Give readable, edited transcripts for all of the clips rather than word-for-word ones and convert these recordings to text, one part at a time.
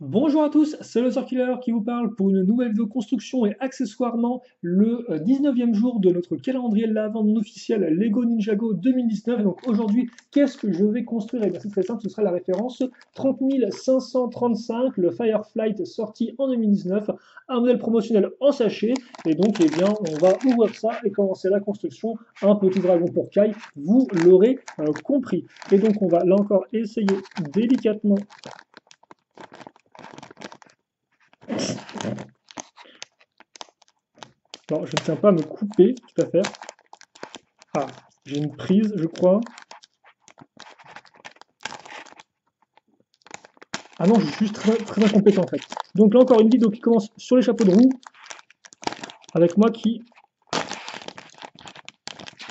Bonjour à tous, c'est le Killer qui vous parle pour une nouvelle vidéo construction et accessoirement le 19e jour de notre calendrier de l'Avent non officiel Lego Ninjago 2019. Et donc aujourd'hui, qu'est-ce que je vais construire? Eh bien c'est très simple, ce sera la référence 30 535, le Fireflight sorti en 2019, un modèle promotionnel en sachet. Et donc eh bien on va ouvrir ça et commencer la construction. Un petit dragon pour Kai, vous l'aurez compris. Et donc on va là encore essayer délicatement. Non, je ne tiens pas à me couper, tout à fait. Ah, j'ai une prise, je crois. Ah non, je suis juste très incompétent en fait. Donc là encore une vidéo qui commence sur les chapeaux de roue, avec moi qui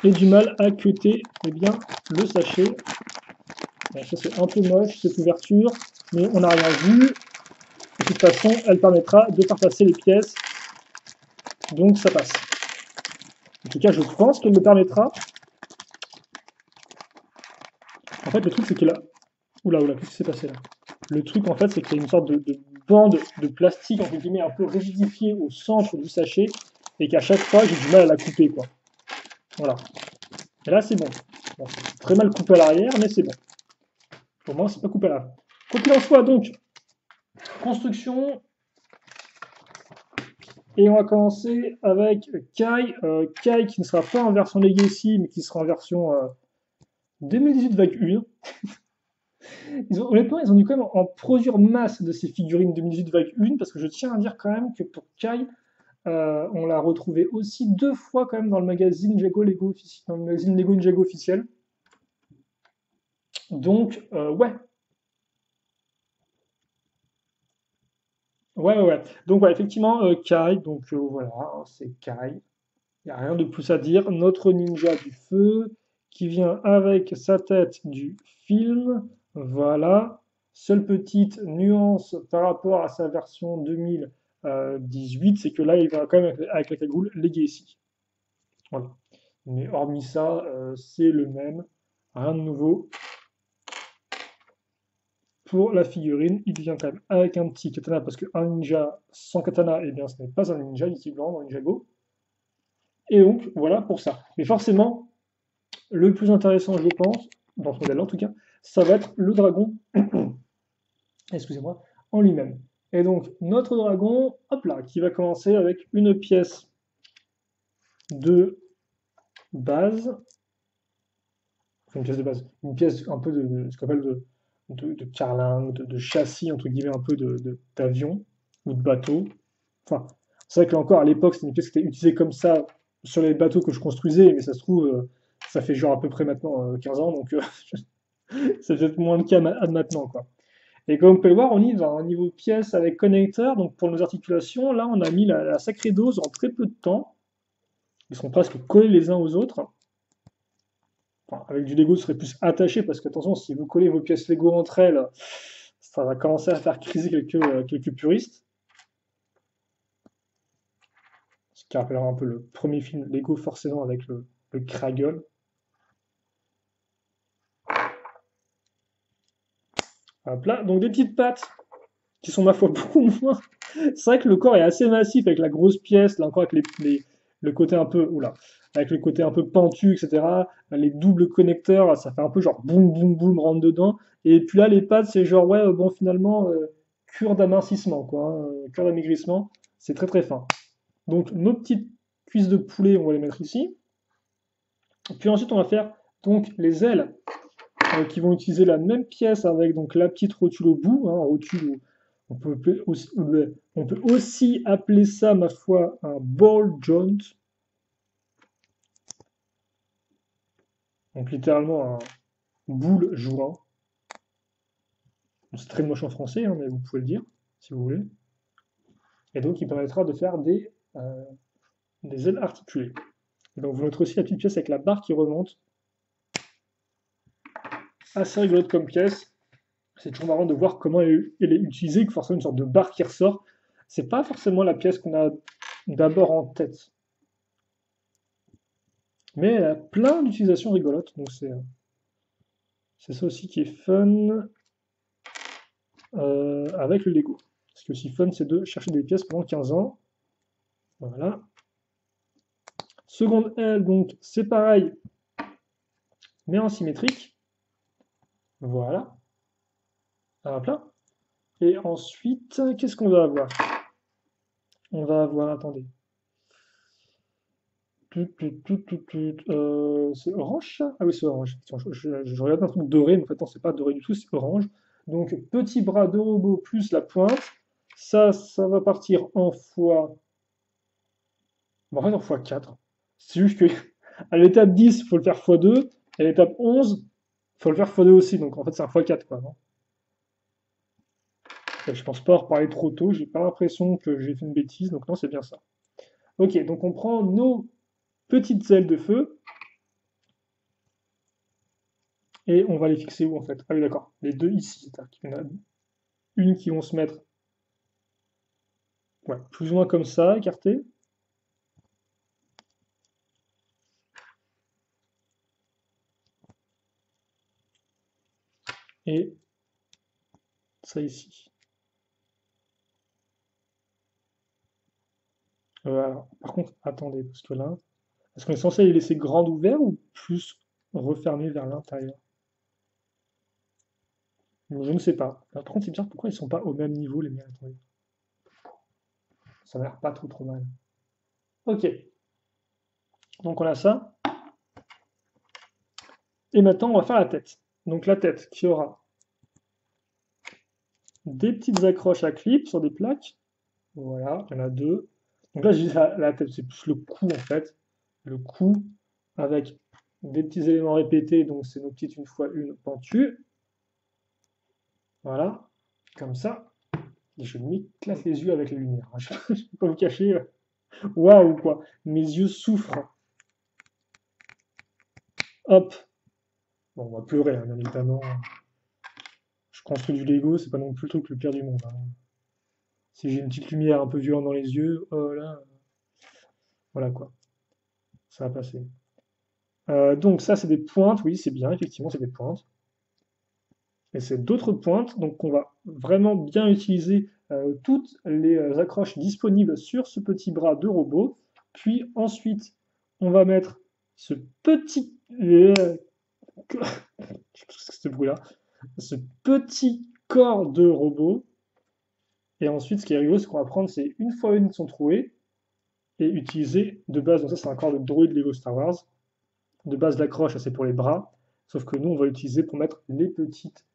ai du mal à cuter bien, le sachet. Bon, ça c'est un peu moche, cette ouverture, mais on n'a rien vu. De toute façon, elle permettra de faire passer les pièces, donc ça passe. En tout cas, je pense qu'elle me permettra. En fait, le truc c'est qu'il a... Oula, qu'est-ce qui s'est passé là? Le truc en fait, c'est qu'il y a une sorte de bande de plastique entre guillemets un peu rigidifiée au centre du sachet et qu'à chaque fois j'ai du mal à la couper quoi. Voilà. Et là c'est bon. Bon, c'est très mal coupé à l'arrière, mais c'est bon. Au moins c'est pas coupé à l'arrière. Quoi qu'il en soit, donc construction. Et on va commencer avec Kai. Kai qui ne sera pas en version Legacy, mais qui sera en version 2018-1. Honnêtement, ils ont dû quand même en produire masse de ces figurines 2018-1, parce que je tiens à dire quand même que pour Kai, on l'a retrouvé aussi deux fois quand même dans le magazine dans le magazine Lego Ninjago officiel. Donc, ouais. Ouais. Donc, ouais, effectivement, Kai, donc voilà, hein, c'est Kai. Il n'y a rien de plus à dire. Notre ninja du feu qui vient avec sa tête du film. Voilà. Seule petite nuance par rapport à sa version 2018, c'est que là, il va quand même avec la cagoule Legacy. Voilà. Mais hormis ça, c'est le même. Rien de nouveau. Pour la figurine, il vient quand même avec un petit katana, parce qu'un ninja sans katana, eh bien, ce n'est pas un ninja, visiblement, dans Ninjago. Et donc, voilà pour ça. Mais forcément, le plus intéressant, je pense, dans ce modèle en tout cas, ça va être le dragon, excusez-moi, en lui-même. Et donc, notre dragon, hop là, qui va commencer avec une pièce de base, enfin, une pièce de base, une pièce un peu de ce qu'on appelle de carlingue, de châssis, entre guillemets, un peu d'avion ou de bateau. Enfin, c'est vrai que là encore, à l'époque, c'était une pièce qui était utilisée comme ça sur les bateaux que je construisais, mais ça se trouve, ça fait genre à peu près maintenant 15 ans, donc c'est peut-être moins le cas maintenant, quoi. Et comme vous pouvez le voir, on y va, un niveau pièce avec connecteur, donc pour nos articulations, là, on a mis la sacrée dose en très peu de temps. Ils sont presque collés les uns aux autres. Enfin, avec du Lego, ce serait plus attaché, parce qu'attention, si vous collez vos pièces Lego entre elles, ça va commencer à faire criser quelques puristes. Ce qui rappellera un peu le premier film Lego, forcément, avec le Kraggle. Hop là, donc des petites pattes qui sont ma foi beaucoup moins. C'est vrai que le corps est assez massif avec la grosse pièce, là encore avec le côté un peu, oula, avec le côté un peu pentu, etc. Les doubles connecteurs, ça fait un peu genre boum boum boum rentre dedans. Et puis là, les pattes, c'est genre ouais, bon finalement cure d'amincissement quoi, hein, cure d'amaigrissement, c'est très fin. Donc nos petites cuisses de poulet, on va les mettre ici. Puis ensuite, on va faire donc les ailes qui vont utiliser la même pièce avec donc la petite rotule au bout, hein, rotule, on peut aussi appeler ça, ma foi, un ball joint, donc littéralement un boule joint. C'est très moche en français, hein, mais vous pouvez le dire si vous voulez. Et donc il permettra de faire des ailes articulées. Et donc vous mettrez aussi la petite pièce avec la barre qui remonte. Assez rigolote comme pièce. C'est toujours marrant de voir comment elle est utilisée, que forcément une sorte de barre qui ressort. C'est pas forcément la pièce qu'on a d'abord en tête. Mais elle a plein d'utilisations rigolotes, donc c'est ça aussi qui est fun. avec le Lego. Ce qui est aussi fun, c'est de chercher des pièces pendant 15 ans. Voilà. Seconde aile, donc c'est pareil, mais en symétrique. Voilà. Hop là. Et ensuite, qu'est-ce qu'on va avoir? On va avoir, attendez. C'est orange ça? Ah oui, c'est orange. Attends, je regarde un truc doré, mais en fait, non, c'est pas doré du tout, c'est orange. Donc, petit bras de robot plus la pointe. Ça va partir en fois. Bon, en fait, en fois 4. C'est juste que à l'étape 10, il faut le faire fois 2. À l'étape 11, il faut le faire fois 2 aussi. Donc, en fait, c'est un fois 4, quoi, non? Et je pense pas en reparler trop tôt. J'ai pas l'impression que j'ai fait une bêtise. Donc, non, c'est bien ça. Ok, donc on prend nos petites ailes de feu. Et on va les fixer où en fait? Ah oui, d'accord. Les deux ici. C'est-à-dire qu'il y en a une qui vont se mettre ouais, plus ou moins comme ça, écartées. Et ça ici. Voilà. Par contre, attendez, parce que là, est-ce qu'on est censé les laisser grandes ouvertes ou plus refermées vers l'intérieur? Je ne sais pas. Par contre, c'est bizarre, pourquoi ils sont pas au même niveau, les miens? Attendez. Ça n'a l'air pas trop trop mal. Ok, donc on a ça. Et maintenant, on va faire la tête. Donc la tête qui aura des petites accroches à clip sur des plaques. Voilà, il y en a deux. Donc là, j'ai dit la tête, c'est plus le cou en fait. Le cou avec des petits éléments répétés, donc c'est nos petites une fois une pentues. Voilà, comme ça. Et je m'éclate les yeux avec les lumières. Je ne peux pas vous cacher. Waouh, quoi. Mes yeux souffrent. Hop. Bon, on va pleurer, hein, bien évidemment. Je construis du Lego, c'est pas non plus le truc le pire du monde, hein. Si j'ai une petite lumière un peu violente dans les yeux, oh là, voilà quoi. Ça va passer. Donc ça, c'est des pointes. Oui, c'est bien, effectivement, c'est des pointes. Et c'est d'autres pointes, donc on va vraiment bien utiliser toutes les accroches disponibles sur ce petit bras de robot. Puis ensuite, on va mettre ce petit... je sais pas ce que c'est ce bruit-là. Ce petit corps de robot. Et ensuite, ce qui est rigolo, c'est qu'on va prendre ces une fois une qui sont trouées et utiliser de base, donc ça c'est un corps de droïde Lego Star Wars. De base, l'accroche, c'est pour les bras. Sauf que nous, on va l'utiliser pour mettre les petites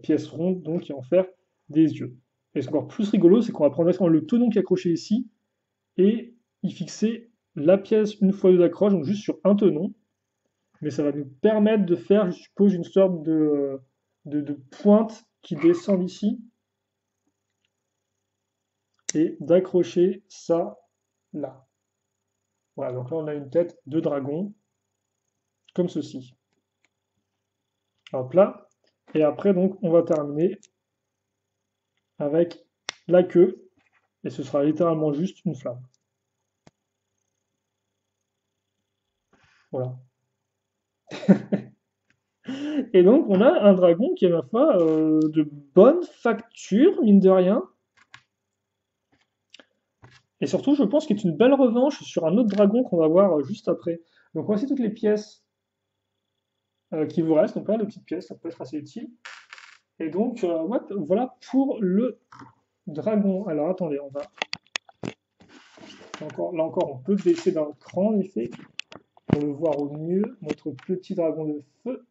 pièces rondes, donc et en faire des yeux. Et ce qui est encore plus rigolo, c'est qu'on va prendre directement le tenon qui est accroché ici et y fixer la pièce une fois deux d'accroche, donc juste sur un tenon. Mais ça va nous permettre de faire, je suppose, une sorte de pointe qui descend ici et d'accrocher ça là. Voilà, donc là on a une tête de dragon, comme ceci. Hop là. Et après, donc, on va terminer avec la queue, et ce sera littéralement juste une flamme. Voilà. Et donc, on a un dragon qui est, ma foi, de bonne facture, mine de rien. Et surtout, je pense qu'il est une belle revanche sur un autre dragon qu'on va voir juste après. Donc, voici toutes les pièces qui vous restent. Donc, là, les petites pièces, ça peut être assez utile. Et donc, voilà pour le dragon. Alors, attendez, on va... Là encore, on peut baisser d'un cran, en effet, pour le voir au mieux. Notre petit dragon de feu.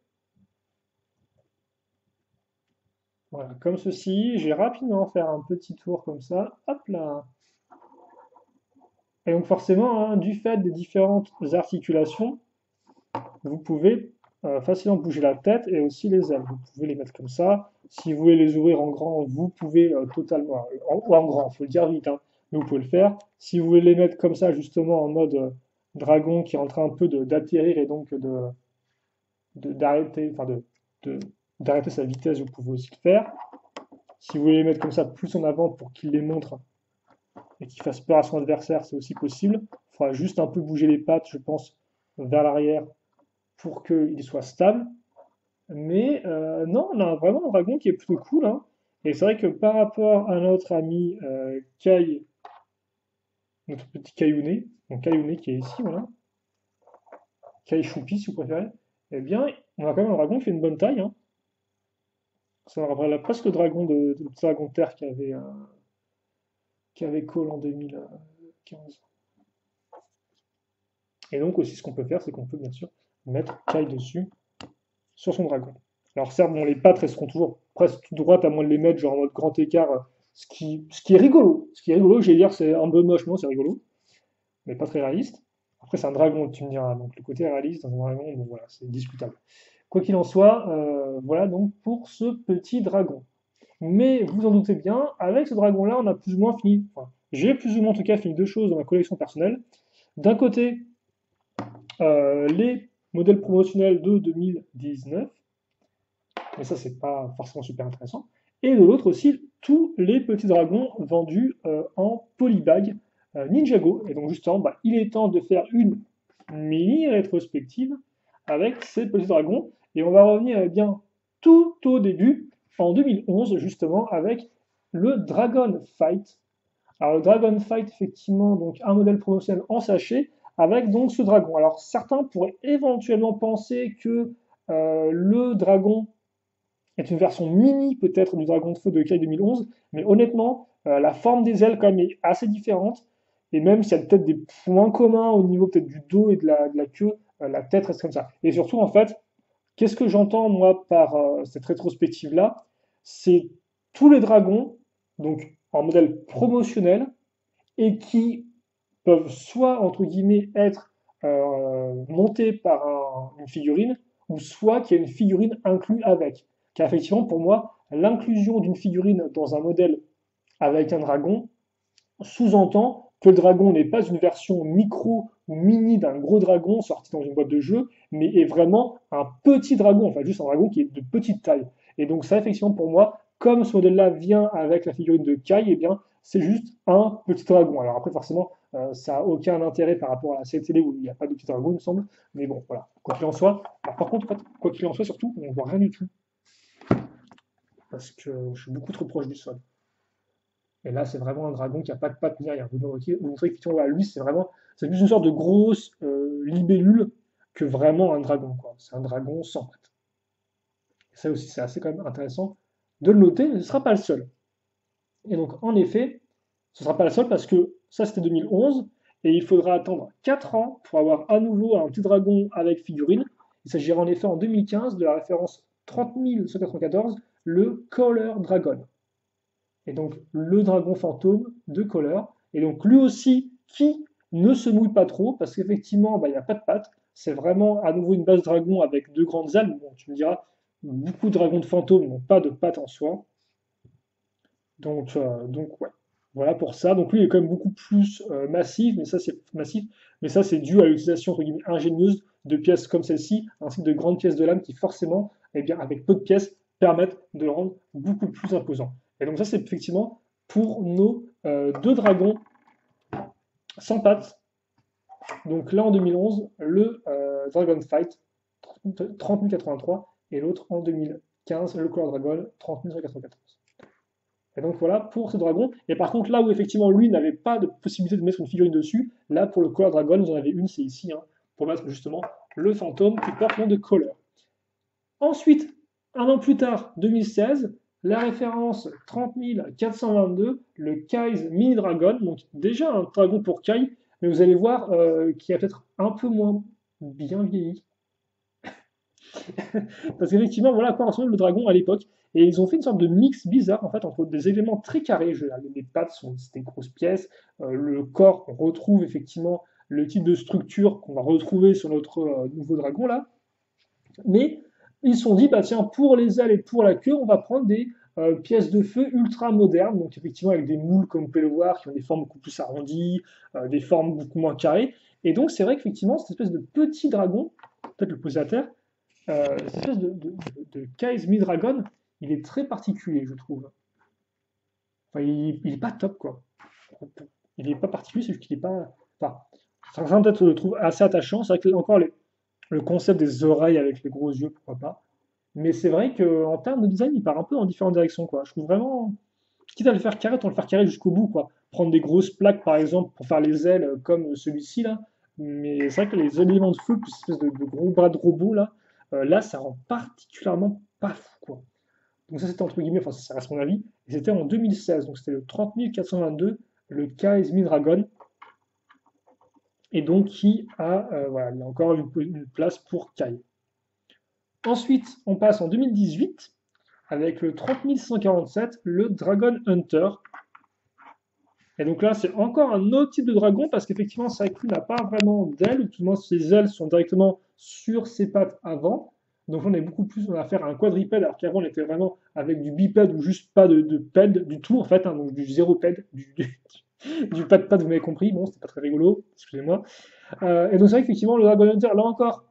Voilà, comme ceci. Je vais rapidement faire un petit tour comme ça. Hop là. Et donc forcément, hein, du fait des différentes articulations, vous pouvez facilement bouger la tête et aussi les ailes. Vous pouvez les mettre comme ça. Si vous voulez les ouvrir en grand, vous pouvez totalement, en grand, il faut le dire vite, hein, mais vous pouvez le faire. Si vous voulez les mettre comme ça, justement en mode dragon qui est en train un peu d'atterrir et donc d'arrêter, enfin d'arrêter sa vitesse, vous pouvez aussi le faire. Si vous voulez les mettre comme ça plus en avant pour qu'il les montre et qu'il fasse peur à son adversaire, c'est aussi possible. Il faudra juste un peu bouger les pattes, je pense, vers l'arrière pour qu'il soit stable. Mais non, on a vraiment un dragon qui est plutôt cool, hein. Et c'est vrai que par rapport à notre ami Kai, notre petit Kaiouné, donc Kaiouné qui est ici, voilà, Kai Choupi si vous préférez, eh bien, on a quand même un dragon qui fait une bonne taille, hein. Ça rappelle presque le dragon le petit dragon de terre qui avait Cole en 2015. Et donc aussi, ce qu'on peut faire, c'est qu'on peut bien sûr mettre Kai dessus sur son dragon. Alors certes, bon, les pattes resteront toujours presque tout droites, à moins de les mettre genre en mode grand écart, ce qui est rigolo. Ce qui est rigolo, j'allais dire, c'est un peu moche, non, c'est rigolo, mais pas très réaliste. Après, c'est un dragon, tu me diras, donc le côté réaliste dans un dragon, bon voilà, c'est discutable. Quoi qu'il en soit, voilà donc pour ce petit dragon. Mais vous en doutez bien, avec ce dragon-là, on a plus ou moins fini, enfin, j'ai plus ou moins en tout cas fini deux choses dans ma collection personnelle. D'un côté, les modèles promotionnels de 2019, mais ça, c'est pas forcément super intéressant. Et de l'autre aussi, tous les petits dragons vendus en polybag Ninjago. Et donc, justement, bah, il est temps de faire une mini rétrospective avec ces petits dragons. Et on va revenir bien tout au début, en 2011, justement, avec le Dragon Fight. Alors, le Dragon Fight, effectivement, donc un modèle promotionnel en sachet avec donc ce dragon. Alors, certains pourraient éventuellement penser que le dragon est une version mini peut-être du Dragon de Feu de Kai 2011, mais honnêtement, la forme des ailes quand même est assez différente, et même s'il y a peut-être des points communs au niveau peut-être du dos et de la queue, la tête reste comme ça. Et surtout, en fait, qu'est-ce que j'entends moi par cette rétrospective-là? C'est tous les dragons, donc en modèle promotionnel, et qui peuvent soit, entre guillemets, être montés par une figurine, ou soit qu'il y a une figurine inclue avec. Car effectivement, pour moi, l'inclusion d'une figurine dans un modèle avec un dragon sous-entend que le dragon n'est pas une version micro ou mini d'un gros dragon sorti dans une boîte de jeu, mais est vraiment un petit dragon, enfin juste un dragon qui est de petite taille. Et donc ça, effectivement, pour moi, comme ce modèle-là vient avec la figurine de Kai, eh bien, c'est juste un petit dragon. Alors après, forcément, ça n'a aucun intérêt par rapport à la série télé où il n'y a pas de petit dragon, il me semble. Mais bon, voilà, quoi qu'il en soit. Alors, par contre, quoi qu'il en soit, surtout, on ne voit rien du tout, parce que je suis beaucoup trop proche du sol. Et là, c'est vraiment un dragon qui n'a pas de pattes ni rien. Vous montrez effectivement, voilà, lui, c'est plus une sorte de grosse libellule que vraiment un dragon, quoi. C'est un dragon sans pattes. Et ça aussi, c'est assez quand même intéressant de le noter, mais ce ne sera pas le seul. Et donc, en effet, ce ne sera pas le seul parce que ça, c'était 2011, et il faudra attendre 4 ans pour avoir à nouveau un petit dragon avec figurine. Il s'agira en effet en 2015 de la référence 30194, le Caller Dragon. Et donc le dragon fantôme de Kohler. Et donc lui aussi qui ne se mouille pas trop, parce qu'effectivement, bah, il n'y a pas de pattes. C'est vraiment à nouveau une base dragon avec deux grandes ailes. Bon, tu me diras, beaucoup de dragons de fantômes n'ont pas de pattes en soi. Donc ouais. Voilà pour ça. Donc lui il est quand même beaucoup plus massif, mais ça c'est dû à l'utilisation entre guillemets ingénieuse de pièces comme celle-ci, ainsi que de grandes pièces de lame qui forcément, eh bien, avec peu de pièces, permettent de le rendre beaucoup plus imposant. Et donc ça c'est effectivement pour nos deux dragons sans pattes. Donc là en 2011, le Dragon Fight 30 083 et l'autre en 2015, le Color Dragon 30 194. Et donc voilà pour ce dragon. Et par contre, là où effectivement lui n'avait pas de possibilité de mettre une figurine dessus, là pour le Color Dragon, vous en avez une, c'est ici, hein, pour mettre justement le fantôme qui porte le nom de Color. Ensuite, un an plus tard, 2016, la référence 30 422, le Kai's Mini Dragon, donc déjà un dragon pour Kai, mais vous allez voir qu'il a peut-être un peu moins bien vieilli. Parce qu'effectivement, voilà à quoi ressemble le dragon à l'époque. Et ils ont fait une sorte de mix bizarre en fait entre des éléments très carrés. Les pattes sont des grosses pièces, le corps, on retrouve effectivement le type de structure qu'on va retrouver sur notre nouveau dragon là. Mais ils se sont dit, bah tiens, pour les ailes et pour la queue, on va prendre des pièces de feu ultra modernes, donc effectivement avec des moules comme vous pouvez le voir, qui ont des formes beaucoup plus arrondies, des formes beaucoup moins carrées. Et donc c'est vrai qu'effectivement, cette espèce de petit dragon, peut-être le poser à terre, cette espèce de Kai's Mi-Dragon, il est très particulier, je trouve. Enfin, il est pas top, quoi. Il est pas particulier, c'est juste qu'il est pas. Enfin, certains peut-être le trouvent assez attachant. C'est vrai que encore le concept des oreilles avec les gros yeux, pourquoi pas. Mais c'est vrai qu'en termes de design, il part un peu dans différentes directions, quoi. Je trouve vraiment, quitte à le faire carré, autant le faire carré jusqu'au bout, quoi. Prendre des grosses plaques, par exemple, pour faire les ailes comme celui-ci, là. Mais c'est vrai que les éléments de feu, plus espèce de gros bras de robot, là, ça rend particulièrement pas fou, quoi. Donc ça, c'était entre guillemets, enfin, ça reste mon avis. Et c'était en 2016, donc c'était le 30 422, le Kai's Dragon. Et donc, qui a, voilà, il y a encore une place pour Kai. Ensuite, on passe en 2018 avec le 30 147, le Dragon Hunter. Et donc là, c'est encore un autre type de dragon parce qu'effectivement, c'est vrai que lui n'a pas vraiment d'ailes, ou tout le moins ses ailes sont directement sur ses pattes avant. Donc on est beaucoup plus on a affaire à un quadripède, alors qu'avant on était vraiment avec du bipède ou juste pas de pède du tout en fait, hein, donc du zéro pède, du pas de patte, vous m'avez compris, bon, c'était pas très rigolo, excusez-moi. Et donc c'est vrai qu'effectivement, le Dragon Hunter, là encore,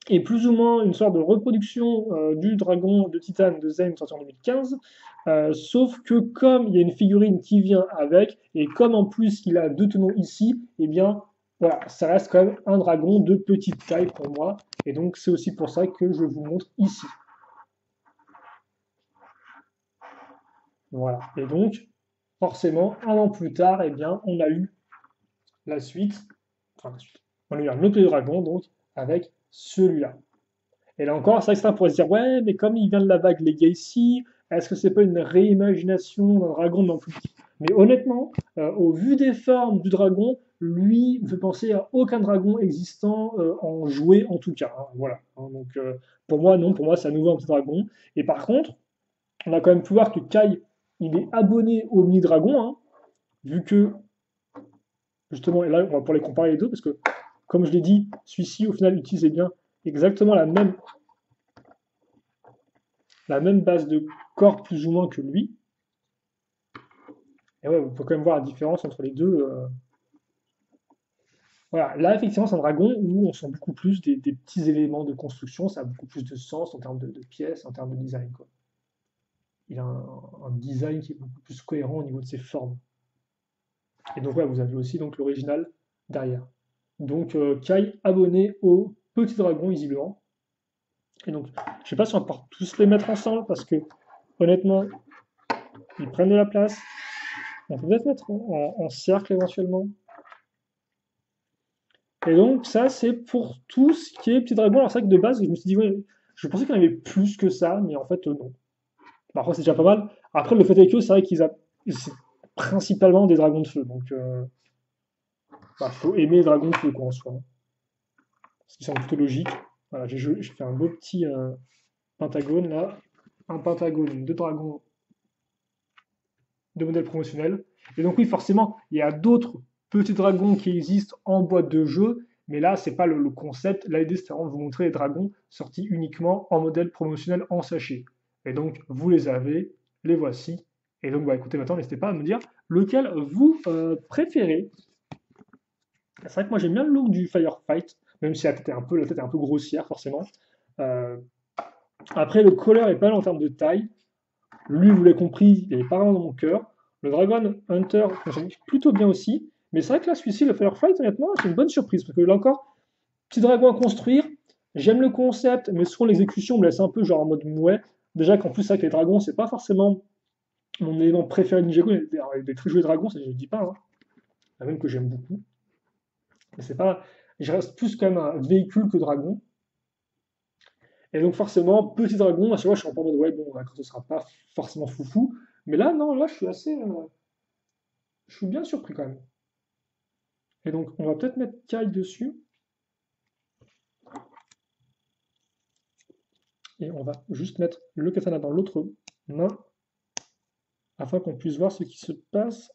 est plus ou moins une sorte de reproduction du dragon de Titane de Zen sorti en 2015. Sauf que comme il y a une figurine qui vient avec, et comme en plus il a deux tenons ici, eh bien voilà, ça reste quand même un dragon de petite taille pour moi. Et donc c'est aussi pour ça que je vous montre ici. Voilà. Et donc, forcément, un an plus tard, eh bien, on a eu la suite. Enfin la suite. On a eu un autre dragon, donc, avec celui-là. Et là encore, c'est vrai que ça pourrait se dire, ouais, mais comme il vient de la vague Legacy, est-ce que c'est pas une réimagination d'un dragon non plus petit? Mais honnêtement, au vu des formes du dragon, lui ne fait penser à aucun dragon existant en jouet en tout cas, hein, voilà. Hein, donc pour moi, non, pour moi, c'est à nouveau un petit dragon. Et par contre, on a quand même pu voir que Kai, il est abonné au mini dragon, hein, vu que justement, et là, on va pouvoir les comparer les deux, parce que comme je l'ai dit, celui-ci au final utilisait bien exactement la même base de corps plus ou moins que lui. Et ouais, on peut quand même voir la différence entre les deux. Voilà, là effectivement c'est un dragon où on sent beaucoup plus des petits éléments de construction, ça a beaucoup plus de sens en termes de pièces, en termes de design, quoi. Il a un design qui est beaucoup plus cohérent au niveau de ses formes. Et donc ouais, vous avez aussi donc l'original derrière. Donc Kai abonné au petit dragon visiblement. Et donc je sais pas si on va pouvoir tous les mettre ensemble parce que honnêtement ils prennent de la place. On peut peut-être mettre en cercle éventuellement. Et donc, ça, c'est pour tout ce qui est petit dragon. Alors, c'est vrai que de base, je me suis dit, ouais, je pensais qu'il y en avait plus que ça, mais en fait, non. Parfois, c'est déjà pas mal. Après, le fait est que c'est vrai qu'ils ont c'est principalement des dragons de feu. Donc, bah, faut aimer les dragons de feu, quoi, en soi. Ce qui semble plutôt logique. Voilà, j'ai fait un beau petit pentagone, là. Un pentagone de dragons de modèle promotionnel. Et donc, oui, forcément, il y a d'autres petits dragons qui existent en boîte de jeu, mais là, c'est pas le concept. Là, l'idée, c'est vraiment de vous montrer les dragons sortis uniquement en modèle promotionnel en sachet. Et donc, vous les avez, les voici. Et donc, bah, écoutez, maintenant, n'hésitez pas à me dire lequel vous préférez. C'est vrai que moi, j'aime bien le look du Firefight, même si la tête est un peu grossière, forcément. Euh, Après, le color est pas mal en termes de taille. Lui, vous l'avez compris, il n'est pas vraiment dans mon cœur. Le Dragon Hunter fonctionne plutôt bien aussi. Mais c'est vrai que là, celui-ci, le Firefight, honnêtement, c'est une bonne surprise. Parce que là encore, petit dragon à construire. J'aime le concept, mais souvent l'exécution me laisse un peu genre en mode mouais. Déjà qu'en plus, c'est vrai que les dragons, c'est pas forcément mon élément préféré de Ninjago. Il y a des très jolis dragons, ça je ne dis pas. Hein. Il y en a même que j'aime beaucoup. Mais c'est pas. Je reste plus quand même un véhicule que dragon. Et donc forcément, petit dragon, à chaque fois, je suis en mode ouais, bon, d'accord, ce sera pas forcément foufou. Mais là, non, là, je suis assez. Je suis bien surpris quand même. Et donc, on va peut-être mettre Kai dessus. Et on va juste mettre le katana dans l'autre main afin qu'on puisse voir ce qui se passe.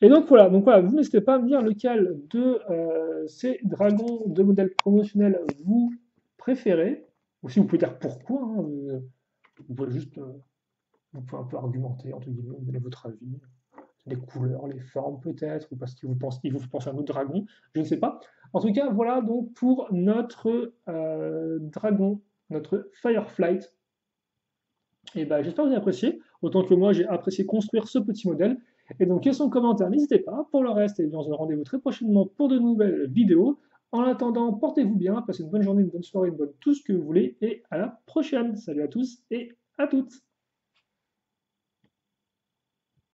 Et donc voilà, vous n'hésitez pas à me dire lequel de ces dragons de modèle promotionnel vous préférez. Aussi, vous pouvez dire pourquoi. Hein, vous pouvez juste vous pouvez un peu argumenter, entre guillemets, donner votre avis. Les couleurs, les formes peut-être, ou parce qu'il vous fait penser à un autre dragon, je ne sais pas. En tout cas, voilà donc pour notre dragon, notre Fireflight. Et ben, j'espère que vous avez apprécié, autant que moi j'ai apprécié construire ce petit modèle. Et donc, question, commentaire, n'hésitez pas. Pour le reste, eh bien, on se donne rendez-vous très prochainement pour de nouvelles vidéos. En attendant, portez-vous bien, passez une bonne journée, une bonne soirée, une bonne tout ce que vous voulez, et à la prochaine. Salut à tous et à toutes.